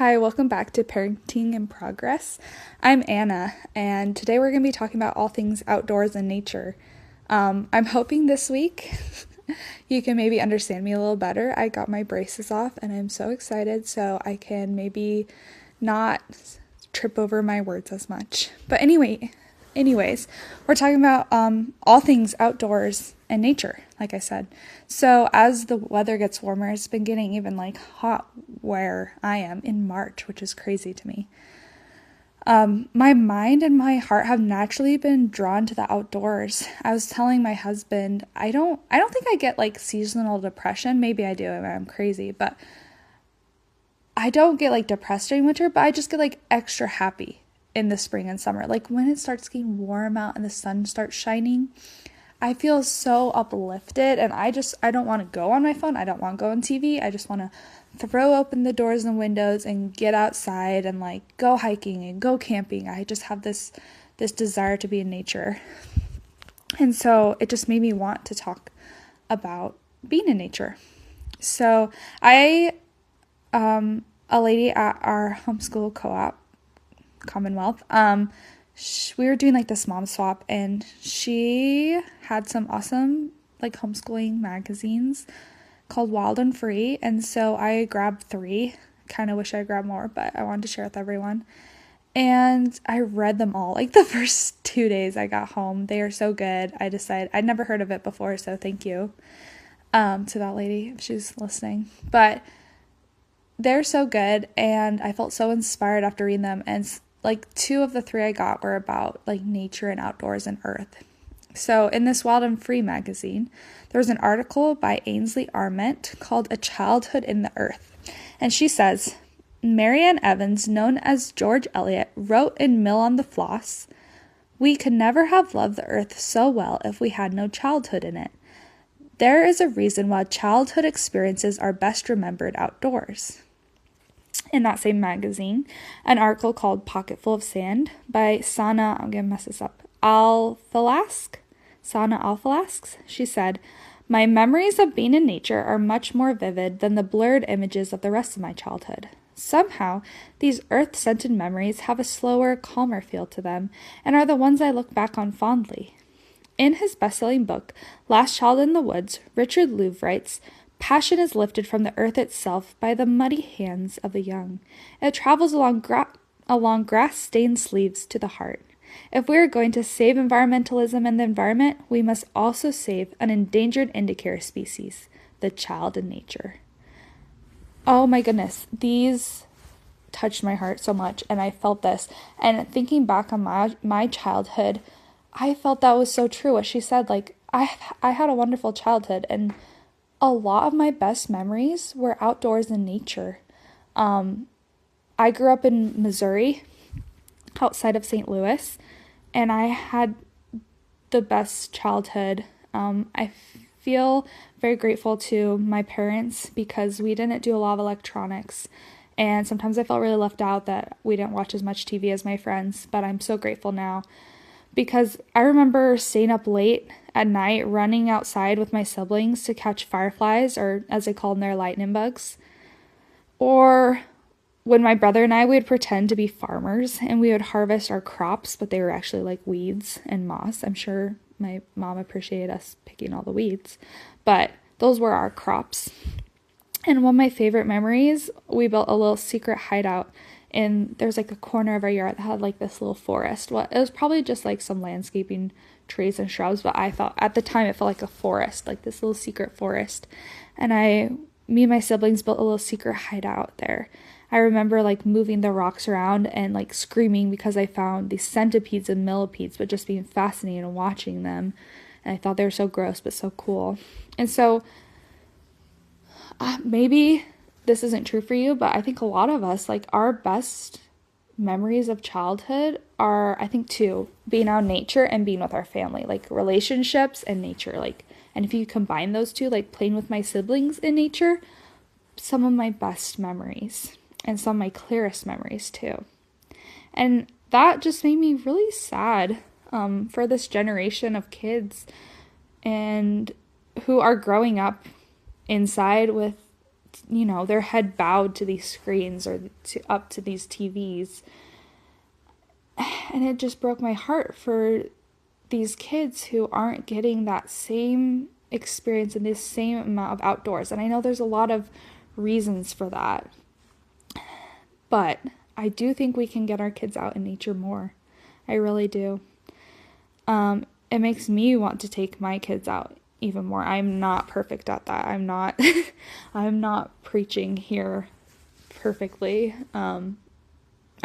Hi, welcome back to Parenting in Progress. I'm Anna, and today we're going to be talking about all things outdoors and nature. I'm hoping this week you can maybe understand me a little better. I got my braces off, and I'm so excited so I can maybe not trip over my words as much. But anyways, we're talking about all things outdoors and nature, like I said. So as the weather gets warmer, it's been getting even hot where I am in March, which is crazy to me. My mind and my heart have naturally been drawn to the outdoors. I was telling my husband, I don't think I get seasonal depression. Maybe I do, I'm crazy, but I don't get depressed during winter, but I just get extra happy in the spring and summer. When it starts getting warm out and the sun starts shining, I feel so uplifted, and I don't want to go on my phone. I don't want to go on TV. I just want to throw open the doors and windows and get outside and go hiking and go camping. I just have this desire to be in nature. And so it just made me want to talk about being in nature. So a lady at our homeschool co-op, Commonwealth, we were doing this mom swap, and she had some awesome homeschooling magazines called Wild and Free, and so I grabbed 3. Kind of wish I grabbed more, but I wanted to share with everyone. And I read them all the first 2 days I got home. They are so good. I decided I'd never heard of it before, so thank you to that lady if she's listening. But they're so good, and I felt so inspired after reading them. And 2 of the 3 I got were about nature and outdoors and earth. So in this Wild and Free magazine, there was an article by Ainsley Arment called A Childhood in the Earth. And she says, Marianne Evans, known as George Eliot, wrote in Mill on the Floss, "We could never have loved the earth so well if we had no childhood in it. There is a reason why childhood experiences are best remembered outdoors." In that same magazine, an article called Pocketful of Sand by Sana, I'm going to mess this up, Sana Alfalasks. She said, "My memories of being in nature are much more vivid than the blurred images of the rest of my childhood. Somehow, these earth-scented memories have a slower, calmer feel to them, and are the ones I look back on fondly." In his best-selling book, Last Child in the Woods, Richard Louv writes, "Passion is lifted from the earth itself by the muddy hands of the young. It travels along grass-stained sleeves to the heart. If we are going to save environmentalism and the environment, we must also save an endangered indicator species, the child in nature." Oh my goodness, these touched my heart so much, and I felt this. And thinking back on my childhood, I felt that was so true. What she said, I had a wonderful childhood, and a lot of my best memories were outdoors in nature. I grew up in Missouri, outside of St. Louis, and I had the best childhood. I feel very grateful to my parents because we didn't do a lot of electronics, and sometimes I felt really left out that we didn't watch as much TV as my friends, but I'm so grateful now because I remember staying up late at night running outside with my siblings to catch fireflies, or as they call them, their lightning bugs. Or when my brother and I would pretend to be farmers and we would harvest our crops, but they were actually weeds and moss. I'm sure my mom appreciated us picking all the weeds, but those were our crops. And one of my favorite memories, we built a little secret hideout, and there's a corner of our yard that had this little forest. Well, it was probably just some landscaping trees and shrubs, but I thought at the time it felt like a forest, this little secret forest. And me and my siblings built a little secret hideout there. I remember moving the rocks around and screaming because I found these centipedes and millipedes, but just being fascinated and watching them. And I thought they were so gross, but so cool. And so maybe this isn't true for you, but I think a lot of us, our best memories of childhood are, I think, 2, being out in nature and being with our family, relationships and nature. And if you combine those 2, playing with my siblings in nature, some of my best memories and some of my clearest memories too. And that just made me really sad for this generation of kids and who are growing up inside with their head bowed to these screens or up to these TVs. And it just broke my heart for these kids who aren't getting that same experience and this same amount of outdoors. And I know there's a lot of reasons for that, but I do think we can get our kids out in nature more. I really do. It makes me want to take my kids out even more. I'm not perfect at that. I'm not preaching here perfectly. I'm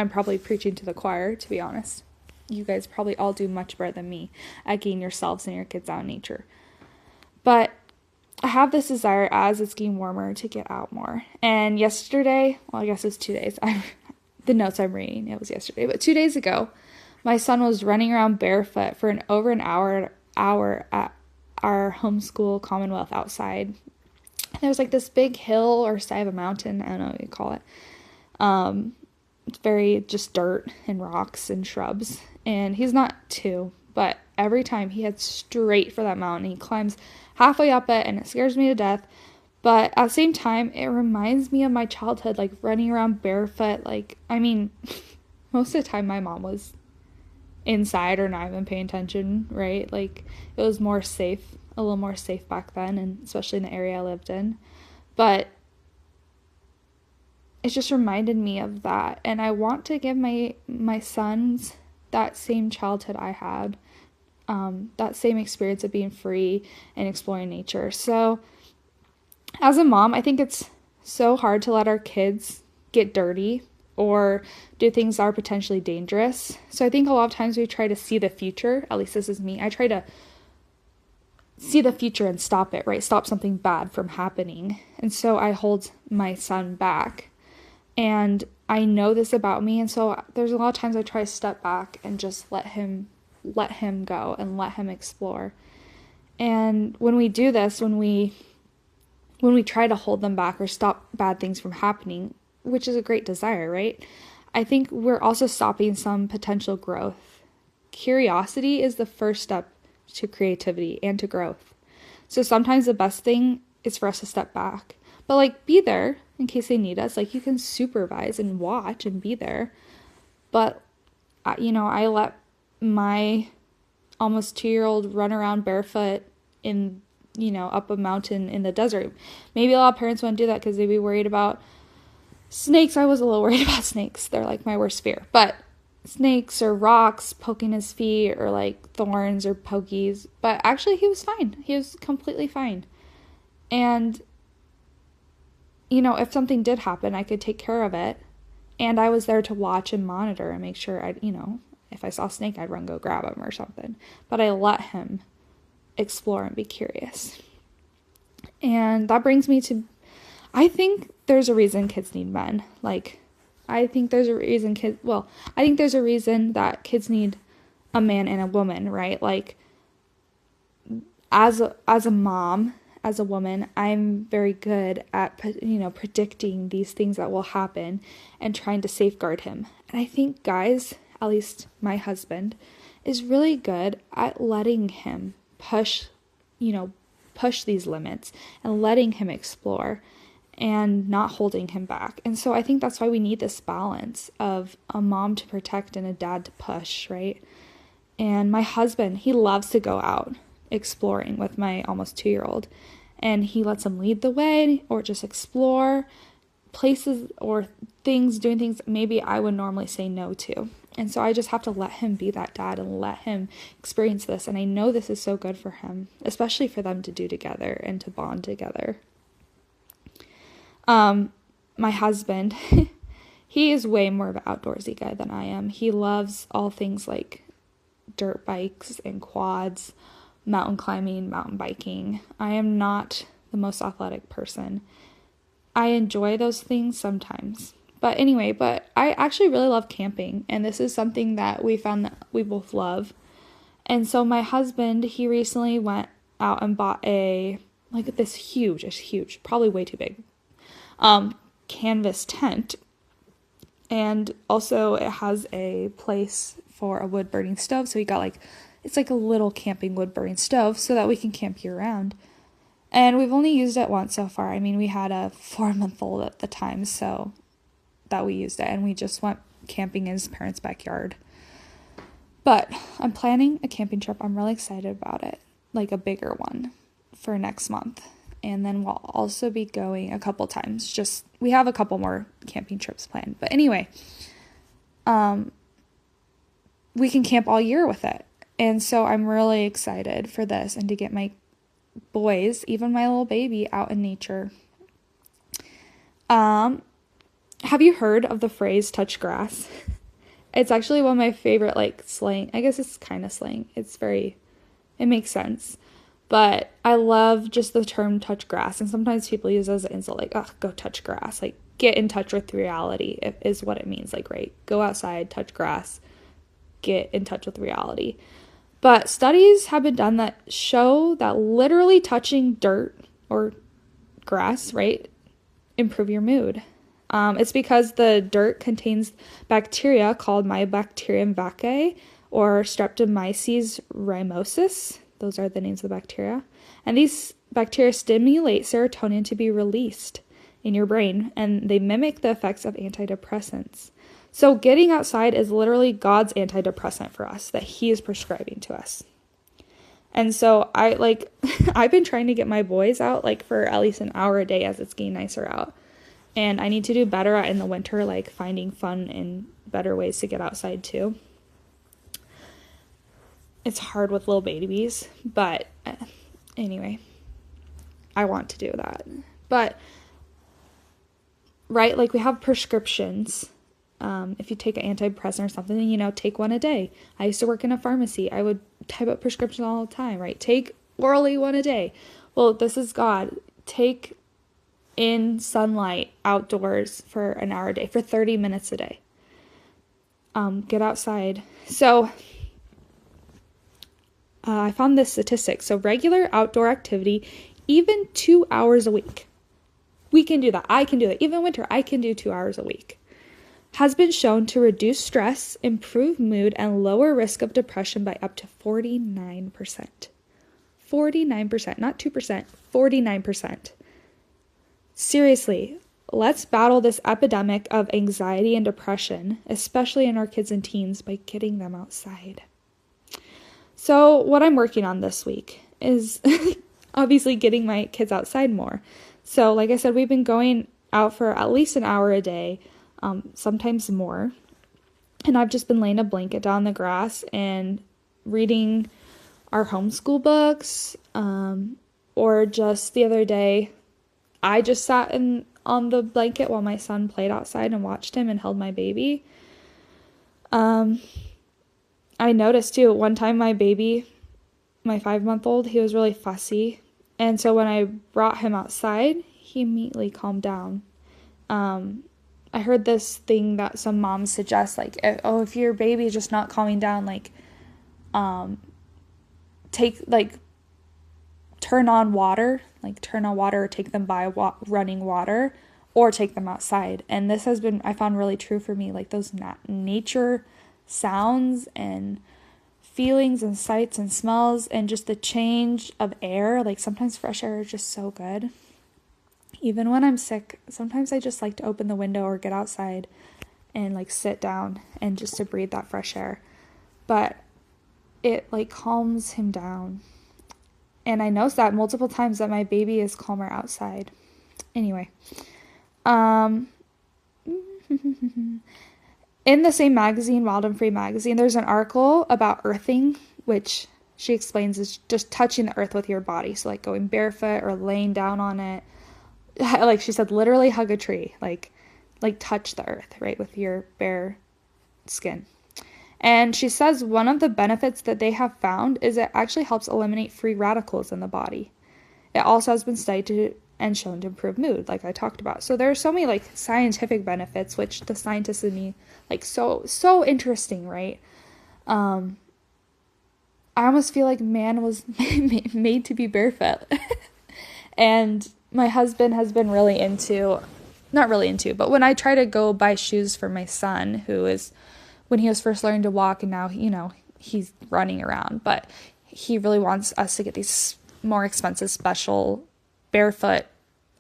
probably preaching to the choir, to be honest. You guys probably all do much better than me at getting yourselves and your kids out in nature. But I have this desire as it's getting warmer to get out more. And yesterday, well, I guess it's 2 days. The notes I'm reading, it was yesterday, but 2 days ago, my son was running around barefoot for over an hour at our homeschool Commonwealth outside. There was like this big hill or side of a mountain, I don't know what you call it. It's very just dirt and rocks and shrubs. And he's not 2, but every time he heads straight for that mountain. He climbs halfway up it and it scares me to death. But at the same time, it reminds me of my childhood, like running around barefoot. Like, I mean, most of the time my mom was inside or not even paying attention, right? Like, it was more safe, a little more safe back then, and especially in the area I lived in. But it just reminded me of that, and I want to give my sons that same childhood I had, that same experience of being free and exploring nature. So as a mom, I think it's so hard to let our kids get dirty or do things that are potentially dangerous. So I think a lot of times we try to see the future. At least this is me. I try to see the future and stop it, right? Stop something bad from happening. And so I hold my son back. And I know this about me. And so there's a lot of times I try to step back and just let him go and let him explore. And when we do this, when we try to hold them back or stop bad things from happening, which is a great desire, right? I think we're also stopping some potential growth. Curiosity is the first step to creativity and to growth. So sometimes the best thing is for us to step back, but like be there in case they need us. Like you can supervise and watch and be there. But I let my almost 2-year-old run around barefoot in, up a mountain in the desert. Maybe a lot of parents wouldn't do that because they'd be worried about snakes. I was a little worried about snakes. They're like my worst fear. But snakes or rocks poking his feet or like thorns or pokies. But actually he was fine. He was completely fine. And, if something did happen, I could take care of it. And I was there to watch and monitor and make sure if I saw a snake, I'd run, go grab him or something. But I let him explore and be curious. And that brings me to, I think there's a reason kids need men. I think there's a reason that kids need a man and a woman, right? Like, as a mom, as a woman, I'm very good at, predicting these things that will happen and trying to safeguard him. And I think guys, at least my husband, is really good at letting him push these limits and letting him explore and not holding him back. And so I think that's why we need this balance of a mom to protect and a dad to push, right? And my husband, he loves to go out exploring with my almost 2-year-old, and he lets him lead the way or just explore places or doing things maybe I would normally say no to. And so I just have to let him be that dad and let him experience this. And I know this is so good for him, especially for them to do together and to bond together. My husband, he is way more of an outdoorsy guy than I am. He loves all things like dirt bikes and quads, mountain climbing, mountain biking. I am not the most athletic person. I enjoy those things sometimes. But I actually really love camping, and this is something that we found that we both love. And so my husband, he recently went out and bought this huge, probably way too big, canvas tent. And also it has a place for a wood burning stove. So he got it's like a little camping wood burning stove so that we can camp year round. And we've only used it once so far. I mean, we had a 4-month-old at the time, so that we used it, and we just went camping in his parents' backyard. But I'm planning a camping trip. I'm really excited about it, like a bigger one for next month. And then we'll also be going a couple times. Just, we have a couple more camping trips planned. But anyway, we can camp all year with it. And so I'm really excited for this and to get my boys, even my little baby, out in nature. Have you heard of the phrase touch grass? It's actually one of my favorite, like, slang. I guess it's kind of slang. It makes sense. But I love just the term touch grass. And sometimes people use it as an insult, like, oh, go touch grass. Like, get in touch with reality is what it means. Like, right, go outside, touch grass, get in touch with reality. But studies have been done that show that literally touching dirt or grass, right, improve your mood. It's because the dirt contains bacteria called Mycobacterium vaccae or Streptomyces rhamnosus. Those are the names of the bacteria. And these bacteria stimulate serotonin to be released in your brain, and they mimic the effects of antidepressants. So getting outside is literally God's antidepressant for us that he is prescribing to us. And so I've been trying to get my boys out like for at least an hour a day as it's getting nicer out. And I need to do better in the winter, like finding fun and better ways to get outside too. It's hard with little babies, but anyway, I want to do that. But, right, like we have prescriptions. If you take an antidepressant or something, take one a day. I used to work in a pharmacy. I would type up prescriptions all the time, right? Take orally one a day. Well, this is God. Take in sunlight outdoors for an hour a day, for 30 minutes a day. Get outside. So I found this statistic. So regular outdoor activity, even 2 hours a week. We can do that. I can do that. Even winter, I can do 2 hours a week. Has been shown to reduce stress, improve mood, and lower risk of depression by up to 49%. 49%, not 2%, 49%. Seriously, let's battle this epidemic of anxiety and depression, especially in our kids and teens, by getting them outside. So what I'm working on this week is obviously getting my kids outside more. So like I said, we've been going out for at least an hour a day, sometimes more. And I've just been laying a blanket down the grass and reading our homeschool books. Or just the other day, I just sat on the blanket while my son played outside and watched him and held my baby. I noticed too, one time my baby, my 5-month-old, he was really fussy. And so when I brought him outside, he immediately calmed down. I heard this thing that some moms suggest, like, if your baby is just not calming down, like, turn on water or take them by running water or take them outside. And this has been, I found really true for me, like those nature sounds and feelings and sights and smells and just the change of air. Like sometimes fresh air is just so good. Even when I'm sick, sometimes I just like to open the window or get outside and like sit down and just to breathe that fresh air. But it like calms him down. And I noticed that multiple times that my baby is calmer outside. Anyway, in the same magazine, Wild and Free magazine, there's an article about earthing, which she explains is just touching the earth with your body. So like going barefoot or laying down on it. Like she said, literally hug a tree, like touch the earth, right, with your bare skin. And she says one of the benefits that they have found is it actually helps eliminate free radicals in the body. It also has been studied and shown to improve mood, like I talked about. So there are so many like scientific benefits, which the scientists in me like so interesting, right? I almost feel like man was made to be barefoot. And my husband has been really not really into, but when I try to go buy shoes for my son, when he was first learning to walk and now, he's running around, but he really wants us to get these more expensive special barefoot,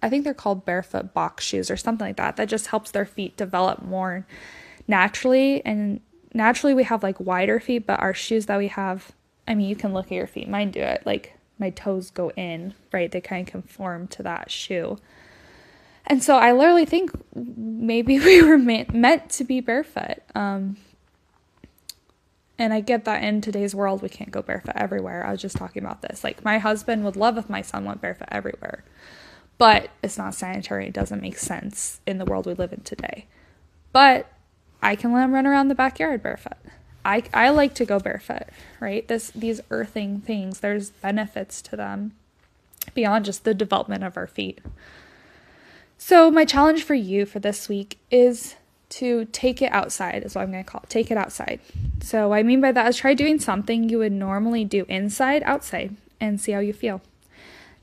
I think they're called barefoot box shoes or something like that, that just helps their feet develop more naturally. And naturally we have like wider feet, but our shoes that we have, I mean, you can look at your feet, mine do it, like my toes go in, right? They kind of conform to that shoe. And so I literally think maybe we were meant to be barefoot. And I get that in today's world, we can't go barefoot everywhere. I was just talking about this. Like, my husband would love if my son went barefoot everywhere, but it's not sanitary. It doesn't make sense in the world we live in today. But I can let him run around the backyard barefoot. I like to go barefoot, right? These earthing things, there's benefits to them beyond just the development of our feet. So my challenge for you for this week is to take it outside, is what I'm going to call it. Take it outside. So what I mean by that is try doing something you would normally do inside, outside, and see how you feel.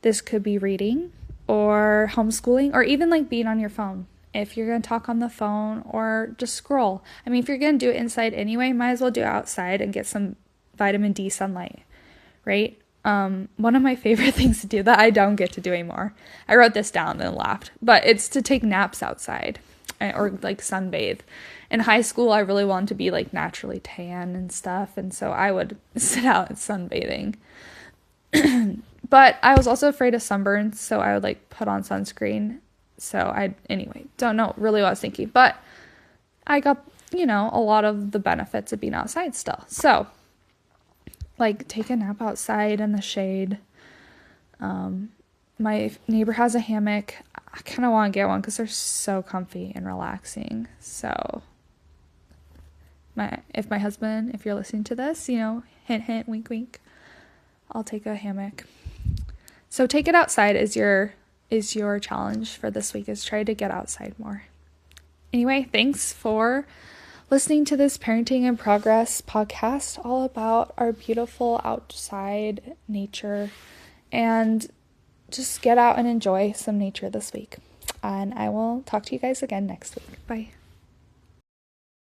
This could be reading or homeschooling or even like being on your phone. If you're going to talk on the phone or just scroll. I mean, if you're going to do it inside anyway, might as well do it outside and get some vitamin D sunlight, right? One of my favorite things to do that I don't get to do anymore, I wrote this down and laughed, but it's to take naps outside or like sunbathe. In high school, I really wanted to be like naturally tan and stuff, and so I would sit out sunbathing. But I was also afraid of sunburns, so I would like put on sunscreen. So anyway, don't know really what I was thinking, but I got, a lot of the benefits of being outside still. So like take a nap outside in the shade. My neighbor has a hammock. I kind of want to get one because they're so comfy and relaxing. So if my husband, if you're listening to this, hint, hint, wink, wink, I'll take a hammock. So take it outside is your challenge for this week, is try to get outside more. Anyway, thanks for listening to this Parenting in Progress podcast, all about our beautiful outside nature, and just get out and enjoy some nature this week. And I will talk to you guys again next week. Bye.